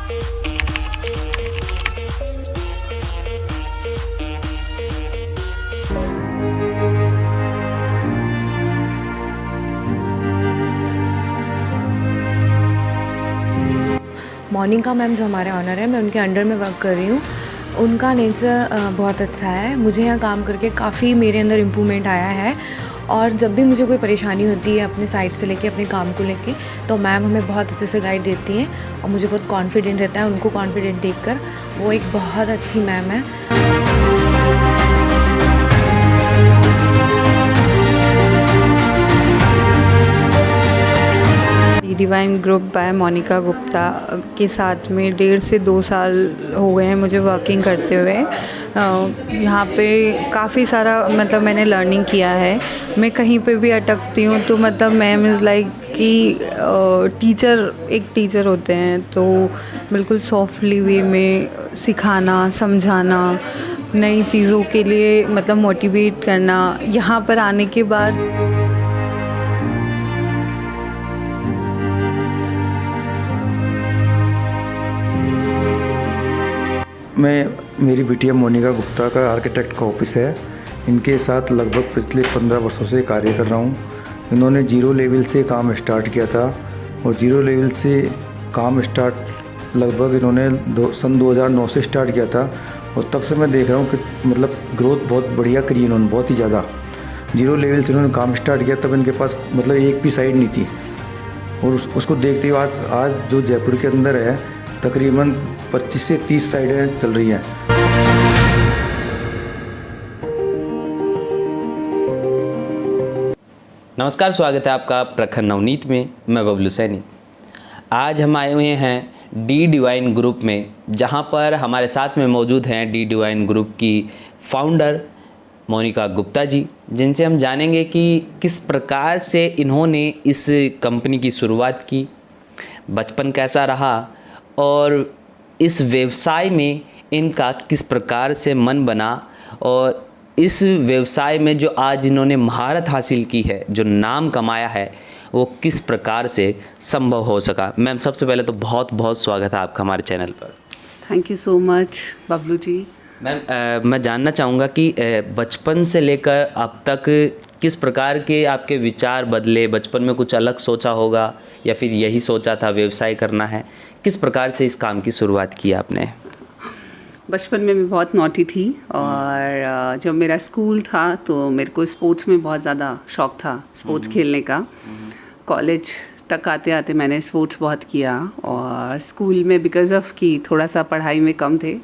Monika ma'am जो हमारे honour है, मैं उनके अंडर में वर्क कर रही हूँ। उनका नेचर बहुत अच्छा है। मुझे यहाँ काम करके काफ़ी मेरे अंदर इम्प्रूवमेंट आया है। और जब भी मुझे कोई परेशानी होती है अपने साइड से लेके, अपने काम को लेके, तो मैम हमें बहुत अच्छे से गाइड देती हैं और मुझे बहुत कॉन्फिडेंट रहता है उनको कॉन्फिडेंट देखकर। वो एक बहुत अच्छी मैम है। Divine group by Monika Gupta के साथ में 1.5 से 2 साल हो गए हैं मुझे वर्किंग करते हुए। यहाँ पे काफ़ी सारा मतलब मैंने लर्निंग किया है। मैं कहीं पे भी अटकती हूँ तो मतलब मैम इज़ लाइक कि एक टीचर होते हैं, तो बिल्कुल सॉफ्टली वे में सिखाना, समझाना, नई चीज़ों के लिए मतलब मोटिवेट करना। यहाँ पर आने के बाद मेरी बिटिया मोनिका गुप्ता का आर्किटेक्ट का ऑफिस है। इनके साथ लगभग पिछले 15 वर्षों से कार्य कर रहा हूँ। इन्होंने 0 लेवल से काम स्टार्ट किया था और 0 लेवल से काम स्टार्ट लगभग इन्होंने सन 2009 से स्टार्ट किया था। और तब से मैं देख रहा हूँ कि मतलब ग्रोथ बहुत बढ़िया करी इन्होंने, बहुत ही ज़्यादा। 0 लेवल से इन्होंने काम स्टार्ट किया तब इनके पास मतलब एक भी साइड नहीं थी। और उसको देखते हुए आज जो जयपुर के अंदर है तकरीबन 25 से 30 साइडें चल रही हैं। नमस्कार, स्वागत है आपका प्रखर नवनीत में। मैं बबलू सैनी। आज हम आए हुए हैं डी डिवाइन ग्रुप में, जहां पर हमारे साथ में मौजूद हैं डी डिवाइन ग्रुप की फाउंडर मोनिका गुप्ता जी, जिनसे हम जानेंगे कि किस प्रकार से इन्होंने इस कंपनी की शुरुआत की, बचपन कैसा रहा और इस व्यवसाय में इनका किस प्रकार से मन बना, और इस व्यवसाय में जो आज इन्होंने महारत हासिल की है, जो नाम कमाया है, वो किस प्रकार से संभव हो सका। मैम, सबसे पहले तो बहुत बहुत स्वागत है आपका हमारे चैनल पर। Thank you so much Bablu ji. Ma'am, मैं जानना चाहूँगा कि बचपन से लेकर अब तक किस प्रकार के आपके विचार बदले। बचपन में कुछ अलग सोचा होगा या फिर यही सोचा था व्यवसाय करना है, किस प्रकार से इस काम की शुरुआत की आपने? बचपन में मैं बहुत नॉटी थी और जब मेरा स्कूल था तो मेरे को स्पोर्ट्स में बहुत ज़्यादा शौक़ था, स्पोर्ट्स खेलने का। कॉलेज तक आते आते मैंने स्पोर्ट्स बहुत किया और स्कूल में बिकॉज़ ऑफ कि थोड़ा सा पढ़ाई में कम थे,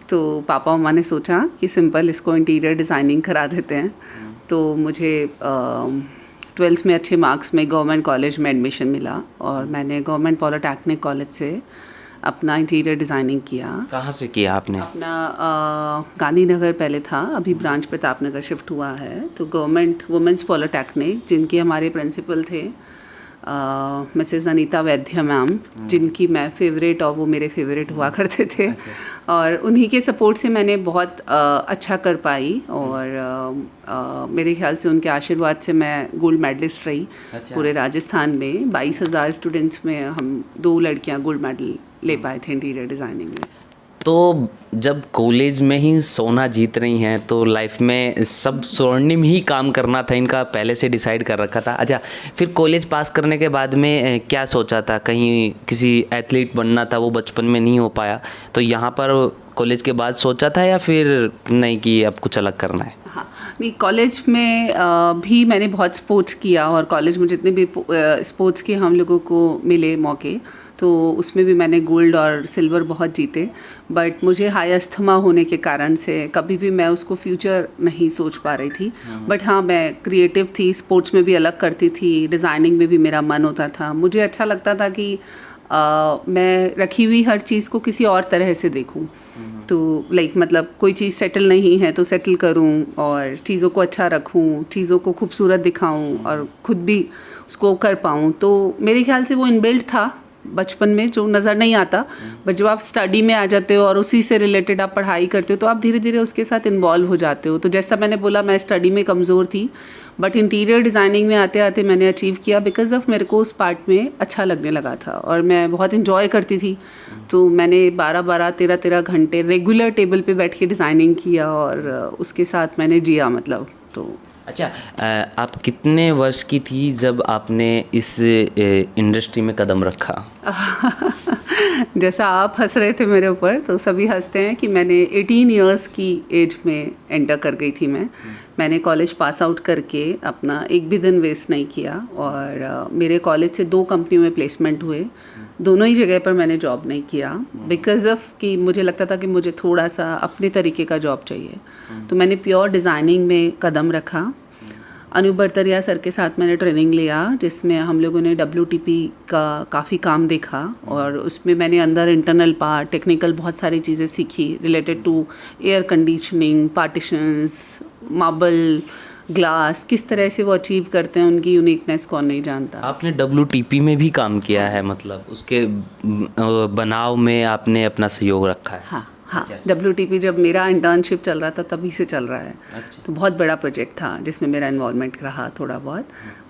तो पापा मम्मा ने सोचा कि सिंपल इसको इंटीरियर डिज़ाइनिंग करा देते हैं। तो मुझे 12th में अच्छे मार्क्स में गवर्नमेंट कॉलेज में एडमिशन मिला और मैंने गवर्नमेंट पॉलिटेक्निक कॉलेज से अपना इंटीरियर डिज़ाइनिंग किया। कहाँ से किया आपने? अपना गांधीनगर पहले था, अभी ब्रांच प्रताप नगर शिफ्ट हुआ है। तो गवर्नमेंट वुमेंस पॉलिटेक्निक, जिनके हमारे प्रिंसिपल थे मिसेस अनीता वैद्य मैम, जिनकी मैं फेवरेट और वो मेरे फेवरेट हुआ करते थे। और उन्हीं के सपोर्ट से मैंने बहुत अच्छा कर पाई और मेरे ख्याल से उनके आशीर्वाद से मैं गोल्ड मेडलिस्ट रही। पूरे राजस्थान में 22,000 स्टूडेंट्स में हम 2 लड़कियां गोल्ड मेडल ले पाए थे इंटीरियर डिज़ाइनिंग में। तो जब कॉलेज में ही सोना जीत रही हैं तो लाइफ में सब स्वर्णिम ही काम करना था, इनका पहले से डिसाइड कर रखा था। अच्छा, फिर कॉलेज पास करने के बाद में क्या सोचा था? कहीं किसी एथलीट बनना था, वो बचपन में नहीं हो पाया, तो यहाँ पर कॉलेज के बाद सोचा था या फिर नहीं कि अब कुछ अलग करना है? हाँ, नहीं, कॉलेज में भी मैंने बहुत स्पोर्ट्स किया और कॉलेज में जितने भी स्पोर्ट्स के हम लोगों को मिले मौके, तो उसमें भी मैंने गोल्ड और सिल्वर बहुत जीते। बट मुझे हाई अस्थमा होने के कारण से कभी भी मैं उसको फ्यूचर नहीं सोच पा रही थी। बट हाँ, मैं क्रिएटिव थी, स्पोर्ट्स में भी अलग करती थी, डिज़ाइनिंग में भी मेरा मन होता था। मुझे अच्छा लगता था कि मैं रखी हुई हर चीज़ को किसी और तरह से देखूं। तो लाइक मतलब कोई चीज़ सेटल नहीं है तो सेटल करूं और चीज़ों को अच्छा रखूं, चीज़ों को खूबसूरत दिखाऊं और ख़ुद भी उसको कर पाऊं। तो मेरे ख्याल से वो इनबिल्ट था बचपन में जो नज़र नहीं आता, बट जब आप स्टडी में आ जाते हो और उसी से रिलेटेड आप पढ़ाई करते हो तो आप धीरे धीरे उसके साथ इन्वॉल्व हो जाते हो। तो जैसा मैंने बोला, मैं स्टडी में कमज़ोर थी, बट इंटीरियर डिज़ाइनिंग में आते आते मैंने अचीव किया बिकॉज ऑफ मेरे को उस पार्ट में अच्छा लगने लगा था और मैं बहुत इन्जॉय करती थी। तो मैंने 12-12, 13-13 घंटे रेगुलर टेबल पे बैठ के डिज़ाइनिंग किया और उसके साथ मैंने जिया, मतलब। तो अच्छा, आप कितने वर्ष की थी जब आपने इस इंडस्ट्री में कदम रखा? जैसा आप हंस रहे थे मेरे ऊपर, तो सभी हंसते हैं कि मैंने 18 इयर्स की एज में एंटर कर गई थी मैं। मैंने कॉलेज पास आउट करके अपना एक भी दिन वेस्ट नहीं किया और मेरे कॉलेज से 2 कंपनियों में प्लेसमेंट हुए। दोनों ही जगह पर मैंने जॉब नहीं किया बिकॉज ऑफ कि मुझे लगता था कि मुझे थोड़ा सा अपने तरीके का जॉब चाहिए। तो मैंने प्योर डिज़ाइनिंग में कदम रखा। अनूप बरतरिया सर के साथ मैंने ट्रेनिंग लिया, जिसमें हम लोगों ने WTP का काफ़ी काम देखा और उसमें मैंने अंदर इंटरनल पार्ट, टेक्निकल बहुत सारी चीज़ें सीखी related to air conditioning, partitions, marble, glass, किस तरह से वो अचीव करते हैं, उनकी यूनिकनेस कौन नहीं जानता। आपने WTP में भी काम किया है, मतलब उसके बनाव में आपने अपना सहयोग रखा है? हाँ, WTP जब मेरा इंटर्नशिप चल रहा था तभी से चल रहा है। अच्छा। तो बहुत बड़ा प्रोजेक्ट था जिसमें मेरा इन्वॉल्वमेंट रहा, थोड़ा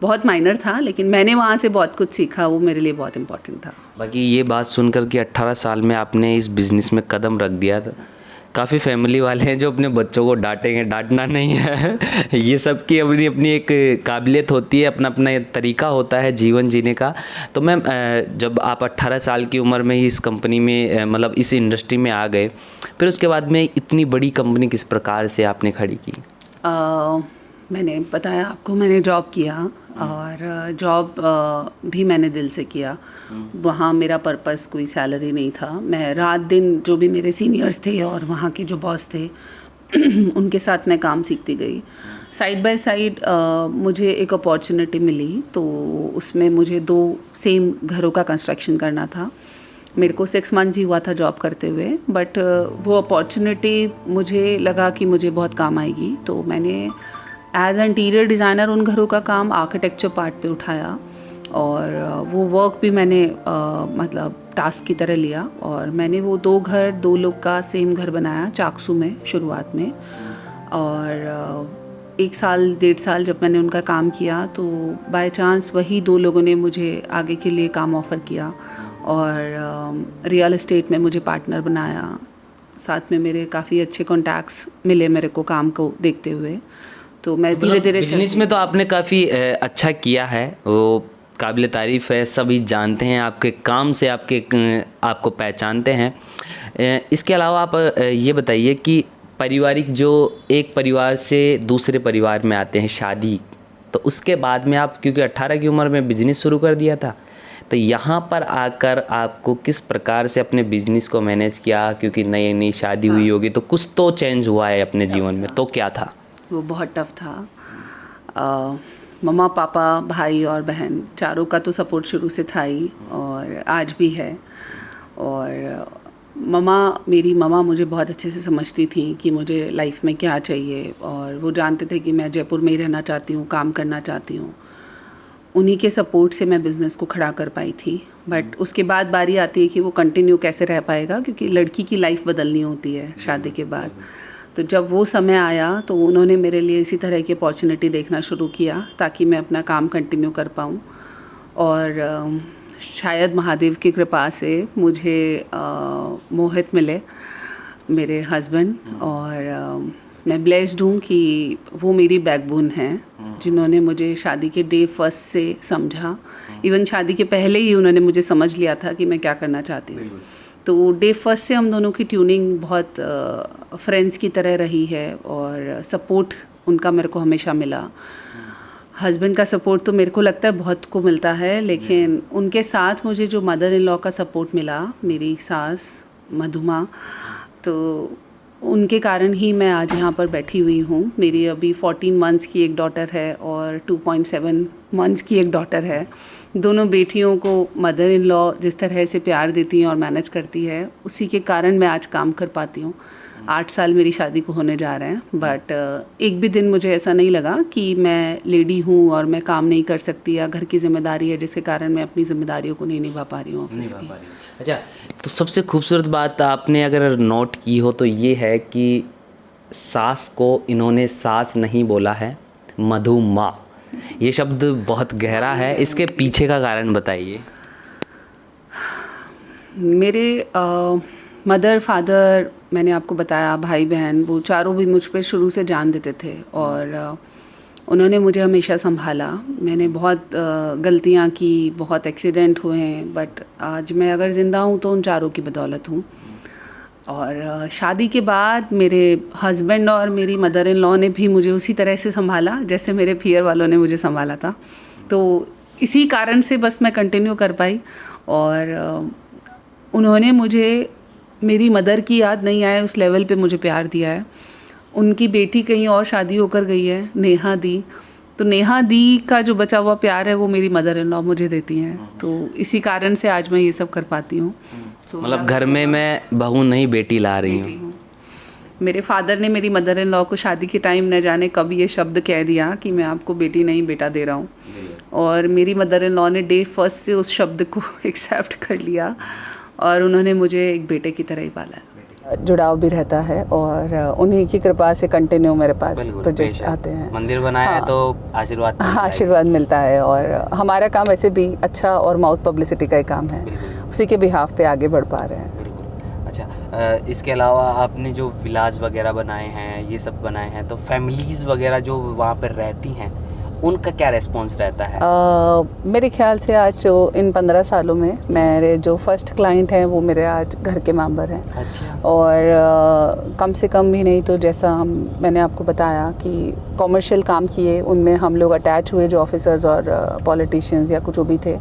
बहुत माइनर था, लेकिन मैंने वहाँ से बहुत कुछ सीखा, वो मेरे लिए बहुत इम्पोर्टेंट था। बाकी ये बात सुनकर कि 18 साल में आपने इस बिज़नेस में कदम रख दिया था, काफ़ी फैमिली वाले हैं जो अपने बच्चों को डांटेंगे, डांटना नहीं है ये सब की अपनी अपनी एक काबिलियत होती है, अपना अपना तरीका होता है जीवन जीने का। तो मैम, जब आप 18 साल की उम्र में ही इस कंपनी में मतलब इस इंडस्ट्री में आ गए, फिर उसके बाद में इतनी बड़ी कंपनी किस प्रकार से आपने खड़ी की? मैंने बताया आपको, मैंने जॉब किया और जॉब भी मैंने दिल से किया। वहाँ मेरा पर्पस कोई सैलरी नहीं था। मैं रात दिन जो भी मेरे सीनियर्स थे और वहाँ के जो बॉस थे उनके साथ मैं काम सीखती गई। साइड बाय साइड मुझे एक अपॉर्चुनिटी मिली, तो उसमें मुझे 2 सेम घरों का कंस्ट्रक्शन करना था। मेरे को 6 मंथ्स ही हुआ था जॉब करते हुए, बट वो अपॉर्चुनिटी मुझे लगा कि मुझे बहुत काम आएगी। तो मैंने एज इंटीरियर डिज़ाइनर उन घरों का काम आर्किटेक्चर पार्ट पे उठाया और वो वर्क भी मैंने मतलब टास्क की तरह लिया और मैंने वो 2 घर 2 लोग का सेम घर बनाया चाकसू में शुरुआत में। और 1 साल 1.5 साल जब मैंने उनका काम किया तो बाय चांस वही 2 लोगों ने मुझे आगे के लिए काम ऑफ़र किया और रियल एस्टेट में मुझे पार्टनर बनाया। साथ में मेरे काफ़ी अच्छे कॉन्टैक्ट्स मिले मेरे को काम को देखते हुए। तो मैं धीरे धीरे बिजनेस में तो आपने काफ़ी अच्छा किया है, वो काबिल तारीफ़ है, सभी जानते हैं आपके काम से, आपको पहचानते हैं। इसके अलावा आप ये बताइए कि पारिवारिक जो एक परिवार से दूसरे परिवार में आते हैं शादी, तो उसके बाद में आप क्योंकि 18 की उम्र में बिज़नेस शुरू कर दिया था, तो यहाँ पर आकर आपको किस प्रकार से अपने बिजनेस को मैनेज किया? क्योंकि नई नई शादी हुई होगी तो कुछ तो चेंज हुआ है अपने जीवन में, तो क्या था? वो बहुत टफ था। मम्मा पापा भाई और बहन चारों का तो सपोर्ट शुरू से था ही और आज भी है। और मेरी मम्मा मुझे बहुत अच्छे से समझती थी कि मुझे लाइफ में क्या चाहिए और वो जानते थे कि मैं जयपुर में ही रहना चाहती हूँ, काम करना चाहती हूँ। उन्हीं के सपोर्ट से मैं बिज़नेस को खड़ा कर पाई थी। बट उसके बाद बारी आती है कि वो कंटिन्यू कैसे रह पाएगा, क्योंकि लड़की की लाइफ बदलनी होती है शादी के बाद। तो जब वो समय आया तो उन्होंने मेरे लिए इसी तरह की अपॉर्चुनिटी देखना शुरू किया ताकि मैं अपना काम कंटिन्यू कर पाऊँ। और शायद महादेव की कृपा से मुझे मोहित मिले, मेरे हस्बैंड, और मैं ब्लेस्ड हूँ कि वो मेरी बैकबोन हैं, जिन्होंने मुझे शादी के डे फर्स्ट से समझा। इवन शादी के पहले ही उन्होंने मुझे समझ लिया था कि मैं क्या करना चाहती हूँ। तो डे फर्स्ट से हम दोनों की ट्यूनिंग बहुत फ्रेंड्स की तरह रही है और सपोर्ट उनका मेरे को हमेशा मिला। हस्बैंड का सपोर्ट तो मेरे को लगता है बहुत को मिलता है, लेकिन उनके साथ मुझे जो मदर इन लॉ का सपोर्ट मिला, मेरी सास मधुमा, तो उनके कारण ही मैं आज यहाँ पर बैठी हुई हूँ। मेरी अभी 14 मंथ्स की एक डॉटर है और 2.7 मंथ्स की एक डॉटर है। दोनों बेटियों को मदर इन लॉ जिस तरह से प्यार देती हैं और मैनेज करती है, उसी के कारण मैं आज काम कर पाती हूँ। 8 साल मेरी शादी को होने जा रहे हैं, बट एक भी दिन मुझे ऐसा नहीं लगा कि मैं लेडी हूँ और मैं काम नहीं कर सकती या घर की जिम्मेदारी है जिसके कारण मैं अपनी जिम्मेदारियों को नहीं निभा पा रही हूँ ऑफिस की। अच्छा, तो सबसे खूबसूरत बात आपने अगर नोट की हो तो ये है कि सास को इन्होंने सास नहीं बोला है, मधुमा। ये शब्द बहुत गहरा है, इसके पीछे का कारण बताइए। मेरे मदर फादर, मैंने आपको बताया, भाई बहन, वो चारों भी मुझ पे शुरू से जान देते थे और उन्होंने मुझे हमेशा संभाला। मैंने बहुत गलतियाँ की, बहुत एक्सीडेंट हुए हैं, बट आज मैं अगर ज़िंदा हूँ तो उन चारों की बदौलत हूँ। और शादी के बाद मेरे हस्बैंड और मेरी मदर इन लॉ ने भी मुझे उसी तरह से संभाला जैसे मेरे पियर वालों ने मुझे संभाला था। तो इसी कारण से बस मैं कंटिन्यू कर पाई और उन्होंने मुझे मेरी मदर की याद नहीं आए उस लेवल पे मुझे प्यार दिया है। उनकी बेटी कहीं और शादी होकर गई है, नेहा दी, तो नेहा दी का जो बचा हुआ प्यार है वो मेरी मदर इन लॉ मुझे देती हैं। तो इसी कारण से आज मैं ये सब कर पाती हूँ। तो मतलब घर में मैं बहू नहीं बेटी ला रही हूँ। मेरे फादर ने मेरी मदर इन लॉ को शादी के टाइम न जाने कब ये शब्द कह दिया कि मैं आपको बेटी नहीं बेटा दे रहा हूँ, और मेरी मदर इन लॉ ने डे फर्स्ट से उस शब्द को एक्सेप्ट कर लिया और उन्होंने मुझे एक बेटे की तरह ही पाला है। जुड़ाव भी रहता है और उन्हीं की कृपा से कंटिन्यू मेरे पास प्रोजेक्ट आते हैं। मंदिर बनाया है तो आशीर्वाद मिलता है और हमारा काम वैसे भी अच्छा और माउथ पब्लिसिटी का ही काम है, उसी के बिहाफ पे आगे बढ़ पा रहे हैं। अच्छा, इसके अलावा आपने जो विलास वगैरह बनाए हैं, ये सब बनाए हैं, तो फैमिलीज़ वगैरह जो वहाँ पर रहती हैं उनका क्या रिस्पॉन्स रहता है? मेरे ख्याल से आज जो इन 15 सालों में मेरे जो फर्स्ट क्लाइंट हैं वो मेरे आज घर के मेंबर हैं। अच्छा। और कम से कम भी नहीं तो जैसा मैंने आपको बताया कि कॉमर्शियल काम किए उनमें हम लोग अटैच हुए, जो ऑफिसर्स और पॉलिटिशियंस या कुछ जो भी थे,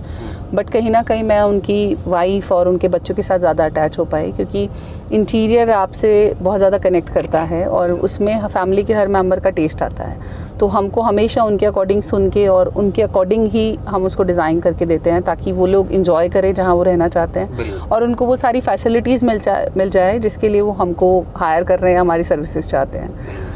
बट कहीं ना कहीं मैं उनकी वाइफ और उनके बच्चों के साथ ज़्यादा अटैच हो पाई क्योंकि इंटीरियर आपसे बहुत ज़्यादा कनेक्ट करता है और उसमें फैमिली के हर मेंबर का टेस्ट आता है। तो हमको हमेशा उनके अकॉर्डिंग सुन के और उनके अकॉर्डिंग ही हम उसको डिज़ाइन करके देते हैं ताकि वो लोग इंजॉय करें जहाँ वो रहना चाहते हैं और उनको वो सारी फैसिलिटीज़ मिल जाए जिसके लिए वो हमको हायर कर रहे हैं, हमारी सर्विसेज चाहते हैं।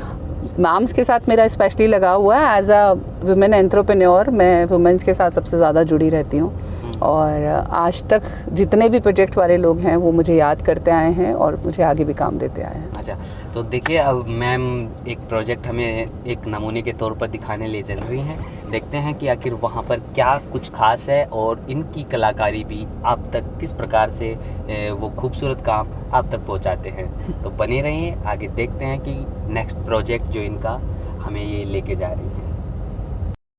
मैम्स के साथ मेरा स्पेशली लगा हुआ है। एज अ वुमेन एंट्रेप्रेन्योर मैं वुमेन्स के साथ सबसे ज़्यादा जुड़ी रहती हूँ और आज तक जितने भी प्रोजेक्ट वाले लोग हैं वो मुझे याद करते आए हैं और मुझे आगे भी काम देते आए हैं। अच्छा, तो देखिए अब मैम एक प्रोजेक्ट हमें एक नमूने के तौर पर दिखाने ले चल रही हैं। देखते हैं कि आखिर वहाँ पर क्या कुछ खास है और इनकी कलाकारी भी आप तक किस प्रकार से वो खूबसूरत काम आप तक पहुँचाते हैं। तो बने रहिए, आगे देखते हैं कि नेक्स्ट प्रोजेक्ट जो इनका हमें ये लेके जा रही है।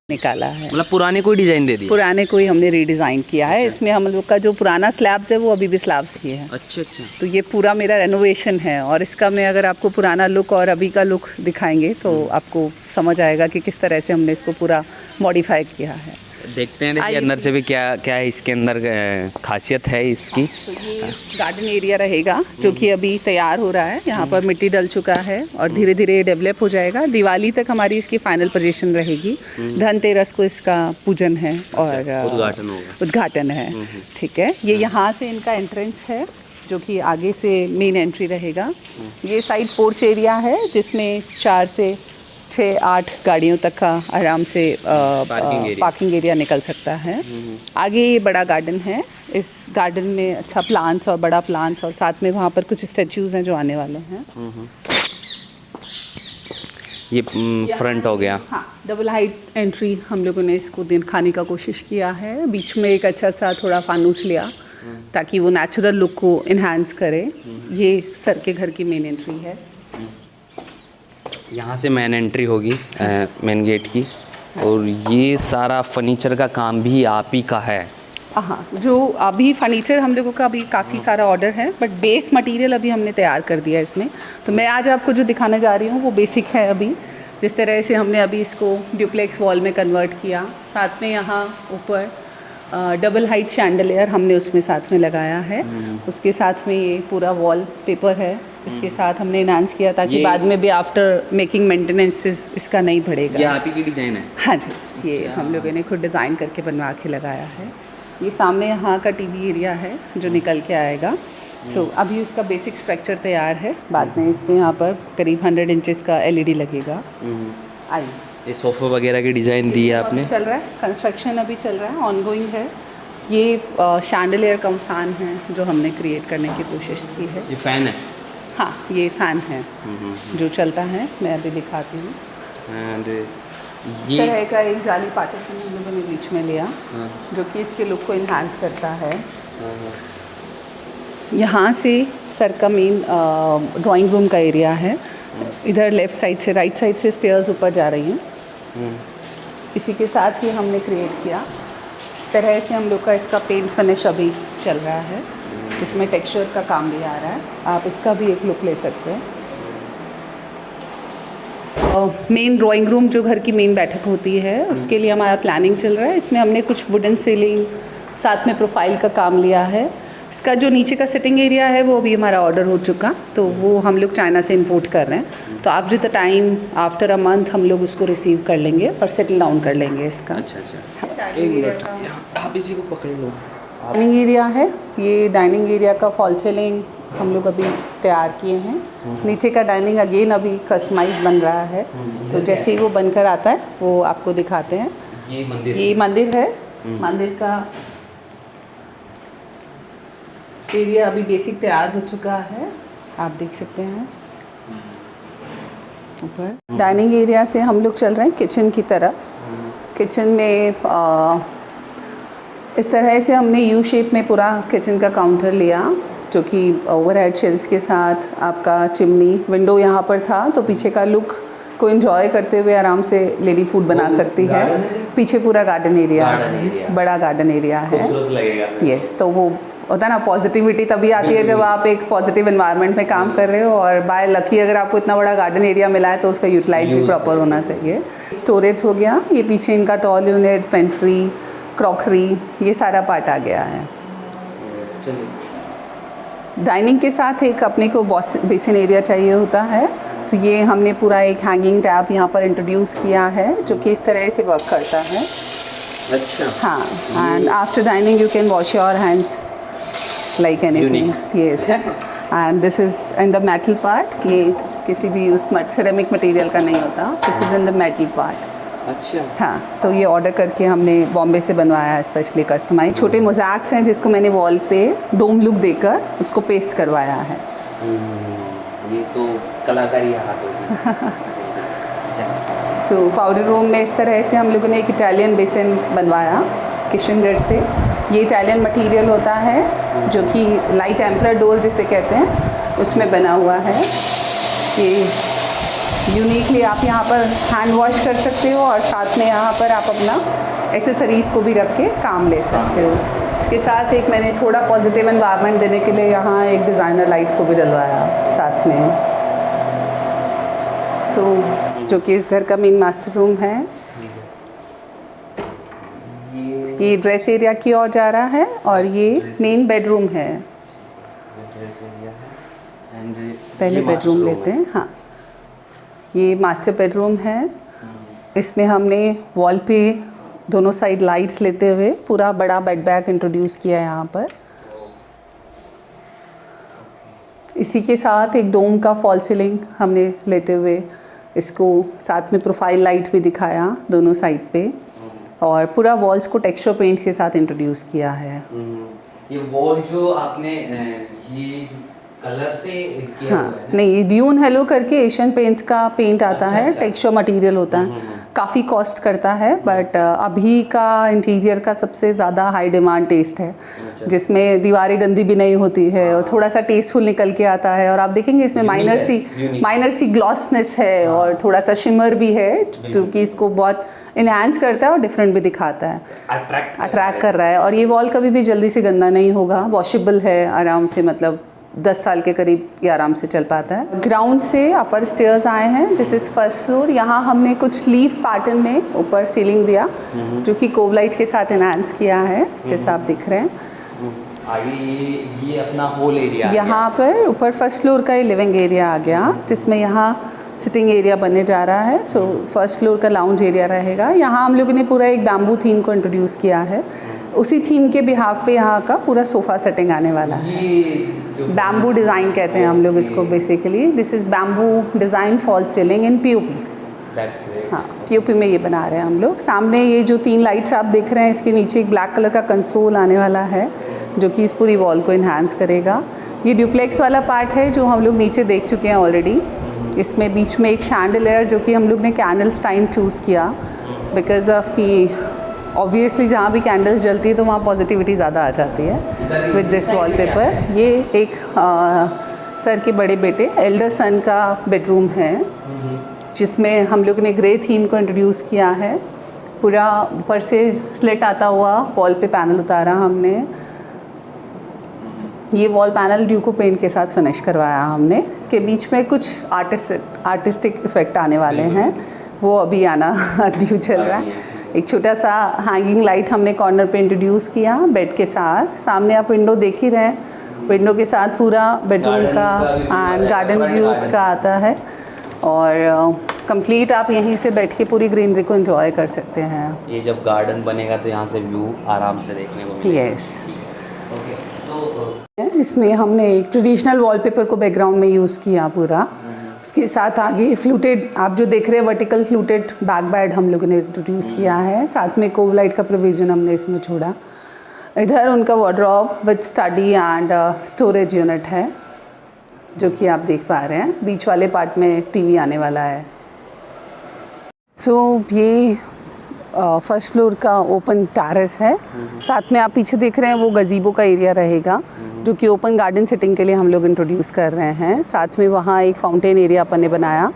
निकाला है, मतलब पुराने कोई डिज़ाइन दे दिया? पुराने को ही हमने रीडिज़ाइन किया है। इसमें हम लोग का जो पुराना स्लैब्स है वो अभी भी स्लैब्स ही है। अच्छा अच्छा। तो ये पूरा मेरा रेनोवेशन है और इसका मैं अगर आपको पुराना लुक और अभी का लुक दिखाएंगे तो आपको समझ आएगा कि किस तरह से हमने इसको पूरा मॉडिफाई किया है। देखते हैं देखिए अंदर से भी क्या क्या है इसके अंदर खासियत है इसकी। तो ये गार्डन एरिया रहेगा जो कि अभी तैयार हो रहा है। यहाँ पर मिट्टी डल चुका है और धीरे धीरे डेवलप हो जाएगा। दिवाली तक हमारी इसकी फाइनल पोजीशन रहेगी। धनतेरस को इसका पूजन है और उद्घाटन है। ठीक है, ये यहाँ से इनका एंट्रेंस है जो कि आगे से मेन एंट्री रहेगा। ये साइड पोर्च एरिया है जिसमें 4 से 6-8 गाड़ियों तक का आराम से पार्किंग एरिया निकल सकता है। आगे ये बड़ा गार्डन है। इस गार्डन में अच्छा प्लांट्स और बड़ा प्लांट्स और साथ में वहाँ पर कुछ स्टैचूज़ हैं जो आने वाले हैं। ये फ्रंट हो गया। हाँ, डबल हाइट एंट्री हम लोगों ने इसको दिखाने का कोशिश किया है। बीच में एक अच्छा सा थोड़ा फानूस लिया ताकि वो नेचुरल लुक को इन्हांस करे। ये सर के घर की मेन एंट्री है। यहाँ से मेन एंट्री होगी मेन गेट की, और ये सारा फर्नीचर का काम भी आप ही का है? हाँ, जो अभी फर्नीचर हम लोगों का अभी काफ़ी सारा ऑर्डर है बट बेस मटेरियल अभी हमने तैयार कर दिया है इसमें। तो मैं आज आपको जो दिखाने जा रही हूँ वो बेसिक है। अभी जिस तरह से हमने अभी इसको ड्यूप्लेक्स वॉल में कन्वर्ट किया, साथ में यहाँ ऊपर डबल हाइट शैंडलियर हमने उसमें साथ में लगाया है। उसके साथ में ये पूरा वॉल पेपर है इसके साथ हमने इनहांस किया ताकि बाद में भी आफ्टर मेकिंग मेंटेनेंस इसका नहीं बढ़ेगा। ये आप ही की डिज़ाइन है? हाँ जी, ये हम लोगों ने खुद डिज़ाइन करके बनवा के लगाया है। ये सामने यहाँ का टीवी एरिया है जो निकल के आएगा। सो अभी उसका बेसिक स्ट्रक्चर तैयार है, बाद में इसमें यहाँ पर करीब 100 इंचेस का LED लगेगा। आई ये सोफ़े वगैरह की डिज़ाइन दी है आपने? चल रहा है, कंस्ट्रक्शन अभी चल रहा है, ऑनगोइंग है। ये शैंडलियर कम फैन है जो हमने क्रिएट करने की कोशिश की है। ये फ़ैन है? हाँ, ये फ़ैन है जो चलता है, मैं अभी दिखाती हूँ। एंड इस ये तरह का एक जाली पार्टीशन हम लोगों ने बीच में लिया, जो कि इसके लुक को इन्हांस करता है। यहाँ से सर का मेन ड्राइंग रूम का एरिया है। इधर लेफ़्ट साइड से, राइट साइड से स्टेयर्स ऊपर जा रही हैं। इसी के साथ ही हमने क्रिएट किया, इस तरह से हम लोग का इसका पेंट फिनिश अभी चल रहा है, जिसमें टेक्सचर का काम भी आ रहा है। आप इसका भी एक लुक ले सकते हैं। मेन ड्राइंग रूम जो घर की मेन बैठक होती है, उसके लिए हमारा प्लानिंग चल रहा है। इसमें हमने कुछ वुडन सीलिंग, साथ में प्रोफाइल का काम लिया है। इसका जो नीचे का सिटिंग एरिया है वो अभी हमारा ऑर्डर हो चुका, तो वो हम लोग चाइना से इंपोर्ट कर रहे हैं। तो after the time, after a month हम लोग उसको रिसीव कर लेंगे और सेटल डाउन कर लेंगे इसका। अच्छा, एक मिनट, आप इसी को पकड़ लो। डाइनिंग एरिया है, ये डाइनिंग एरिया का फॉल सीलिंग हम लोग अभी तैयार किए हैं। नीचे का डाइनिंग अगेन अभी कस्टमाइज बन रहा है, तो जैसे ही वो बनकर आता है वो आपको दिखाते हैं। ये मंदिर है, मंदिर का एरिया अभी बेसिक तैयार हो चुका है, आप देख सकते हैं ऊपर। डाइनिंग एरिया से हम लोग चल रहे हैं किचन की तरफ। किचन में इस तरह से हमने यू शेप में पूरा किचन का काउंटर लिया, जो कि ओवरहेड शेल्फ्स के साथ आपका चिमनी विंडो यहाँ पर था, तो पीछे का लुक को एंजॉय करते हुए आराम से लेडी फूड बना सकती है। पीछे पूरा गार्डन एरिया है, बड़ा गार्डन एरिया है। यस, तो वो होता है ना, पॉजिटिविटी तभी आती है जब आप एक पॉजिटिव एनवायरनमेंट में काम कर रहे हो, और बाय लकी अगर आपको इतना बड़ा गार्डन एरिया मिला है तो उसका यूटिलाइज भी प्रॉपर होना चाहिए। स्टोरेज हो गया, ये पीछे इनका टॉल यूनिट, पेंट्री, क्रॉकरी, ये सारा पार्ट आ गया है। डाइनिंग के साथ एक अपने को बेसिन एरिया चाहिए होता है, तो ये हमने पूरा एक हैंगिंग टैप यहाँ पर इंट्रोड्यूस किया है, जो कि इस तरह से वर्क करता है। अच्छा, हाँ, and after dining you can wash your hands like anything. Yes. And this is in the metal part. ये किसी भी उस ceramic material का नहीं होता, this is in the metal part. अच्छा, हाँ, so ये ऑर्डर करके हमने बॉम्बे से बनवाया है, स्पेशली कस्टमाइज। छोटे मोज़ैक्स हैं जिसको मैंने वॉल पे डोम लुक देकर उसको पेस्ट करवाया है। ये तो कलाकारी हाथ होगी। सो पाउडर रूम में इस तरह से हम लोगों ने एक इटालियन बेसिन बनवाया किशनगढ़ से। ये इटालियन मटेरियल होता है जो कि लाइट एम्परर डोर जिसे कहते हैं, उसमें बना हुआ है। ये यूनिकली आप यहाँ पर हैंड वॉश कर सकते हो, और साथ में यहाँ पर आप अपना एसेसरीज़ को भी रख के काम ले सकते हो। इसके साथ एक मैंने थोड़ा पॉजिटिव एनवायरनमेंट देने के लिए यहाँ एक डिज़ाइनर लाइट को भी डलवाया साथ में। सो जो कि इस घर का मेन मास्टर रूम है। ये ड्रेस एरिया की ओर जा रहा है, और ये मेन बेडरूम है। पहले बेडरूम लेते हैं। हाँ, ये मास्टर बेडरूम है। इसमें हमने वॉल पे दोनों साइड लाइट्स लेते हुए पूरा बड़ा बेड बैग इंट्रोड्यूस किया है यहाँ पर। इसी के साथ एक डोम का फॉल सीलिंग हमने लेते हुए इसको साथ में प्रोफाइल लाइट भी दिखाया दोनों साइड पे, और पूरा वॉल्स को टेक्सचर पेंट के साथ इंट्रोड्यूस किया है। ये वॉल जो आपने ये कलर से किया हाँ, हुआ है ना? नहीं, ड्यून हेलो करके एशियन पेंट्स का पेंट आता है, टेक्सचर मटेरियल होता है, काफ़ी कॉस्ट करता है, बट अभी का इंटीरियर का सबसे ज़्यादा हाई डिमांड टेस्ट है, जिसमें दीवारें गंदी भी नहीं होती है और थोड़ा सा टेस्टफुल निकल के आता है। और आप देखेंगे इसमें माइनर सी ग्लॉसनेस है और थोड़ा सा शिमर भी है, जो कि इसको बहुत इन्हांस करता है और डिफरेंट भी दिखाता है, अट्रैक्ट कर रहा है। और ये वॉल कभी भी जल्दी से गंदा नहीं होगा, वॉशेबल है आराम से, मतलब 10 साल के करीब ये आराम से चल पाता है। ग्राउंड से अपर स्टेयर्स आए हैं, दिस इज़ फर्स्ट फ्लोर। यहाँ हमने कुछ लीफ पैटर्न में ऊपर सीलिंग दिया, जो कि कोव लाइट के साथ एनहांस किया है, जैसा आप दिख रहे हैं। आगे ये अपना होल एरिया यहाँ पर ऊपर फर्स्ट फ्लोर का ये लिविंग एरिया आ गया, जिसमें यहाँ सिटिंग एरिया बनने जा रहा है। सो फर्स्ट फ्लोर का लाउंज एरिया रहेगा। यहाँ हम लोगों ने पूरा एक बैम्बू थीम को इंट्रोड्यूस किया है, उसी थीम के बिहाफ पे यहाँ का पूरा सोफ़ा सेटिंग आने वाला है। ये बैम्बू डिज़ाइन कहते हैं हम लोग इसको basically. This is bamboo design fall ceiling in POP. हाँ, पीओपी में ये बना रहे हैं हम लोग। सामने ये जो 3 लाइट्स आप देख रहे हैं, इसके नीचे एक ब्लैक कलर का कंसोल आने वाला है जो कि इस पूरी वॉल को इन्हांस करेगा। ये ड्यूप्लेक्स वाला पार्ट है जो हम लोग नीचे देख चुके हैं ऑलरेडी। इसमें बीच में एक शैंडलियर जो कि हम लोग ने कैंडलस्टाइन चूज़ किया बिकॉज ऑफ कि ऑब्वियसली जहाँ भी कैंडल्स जलती है तो वहाँ पॉजिटिविटी ज़्यादा आ जाती है विद दिस वॉलपेपर। ये एक सर के बड़े बेटे एल्डर सन का बेडरूम है जिसमें हम लोग ने ग्रे थीम को इंट्रोड्यूस किया है। पूरा ऊपर से स्लिट आता हुआ वॉल पे पैनल उतारा हमने। ये वॉल पैनल ड्यूको पेंट के साथ फिनिश करवाया हमने। इसके बीच में कुछ आर्टिस्टिक इफेक्ट आने वाले हैं, वो अभी आना ड्यू चल रहा है। एक छोटा सा हैंगिंग लाइट हमने कॉर्नर पे इंट्रोड्यूस किया बेड के साथ। सामने आप विंडो देख ही रहे हैं, विंडो के साथ पूरा बेडरूम का एंड गार्डन व्यूज़ का आता है और कंप्लीट आप यहीं से बैठ के पूरी ग्रीनरी को एंजॉय कर सकते हैं। ये जब गार्डन बनेगा तो यहाँ से व्यू आराम से देखने को मिलेगा। यस, इसमें हमने एक ट्रेडिशनल वॉलपेपर को बैकग्राउंड में यूज़ किया पूरा। उसके साथ आगे फ्लूटेड आप जो देख रहे हैं वर्टिकल फ्लूटेड बैक बेड हम लोगों ने इंट्रोड्यूस किया है। साथ में कोव लाइट का प्रोविज़न हमने इसमें छोड़ा। इधर उनका wardrobe with study and storage unit है जो कि आप देख पा रहे हैं। बीच वाले पार्ट में टीवी आने वाला है। सो ये फर्स्ट फ्लोर का ओपन टेरेस है। साथ में आप पीछे देख रहे हैं वो गजीबो का एरिया रहेगा जो कि ओपन गार्डन सेटिंग के लिए हम लोग इंट्रोड्यूस कर रहे हैं। साथ में वहाँ एक फाउंटेन एरिया अपन ने बनाया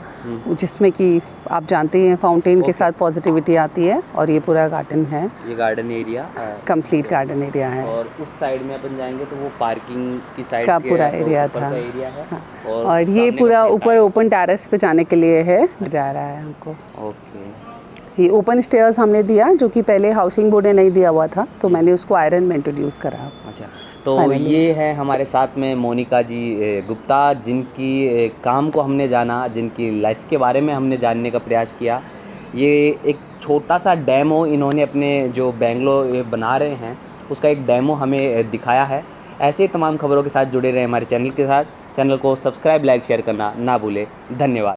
जिसमें कि आप जानते हैं फाउंटेन के साथ पॉजिटिविटी आती है और ये पूरा गार्डन है। ये garden area complete garden area है। और उस साइड में अपन जाएंगे तो वो पार्किंग की साइड का पूरा एरिया था। है। और ये पूरा ऊपर ओपन टेरेस पे जाने के लिए है, जा रहा है हमको। ओके, ये ओपन स्टेयर्स हमने दिया जो कि पहले हाउसिंग बोर्ड ने नहीं दिया हुआ था, तो मैंने उसको आयरन में इंट्रोड्यूस करा। अच्छा, तो ये है हमारे साथ में मोनिका जी गुप्ता, जिनकी काम को हमने जाना, जिनकी लाइफ के बारे में हमने जानने का प्रयास किया। ये एक छोटा सा डेमो इन्होंने अपने जो बेंगलो बना रहे हैं उसका एक डेमो हमें दिखाया है। ऐसे ही तमाम खबरों के साथ जुड़े रहे हमारे चैनल के साथ। चैनल को सब्सक्राइब, लाइक, शेयर करना ना भूलें। धन्यवाद।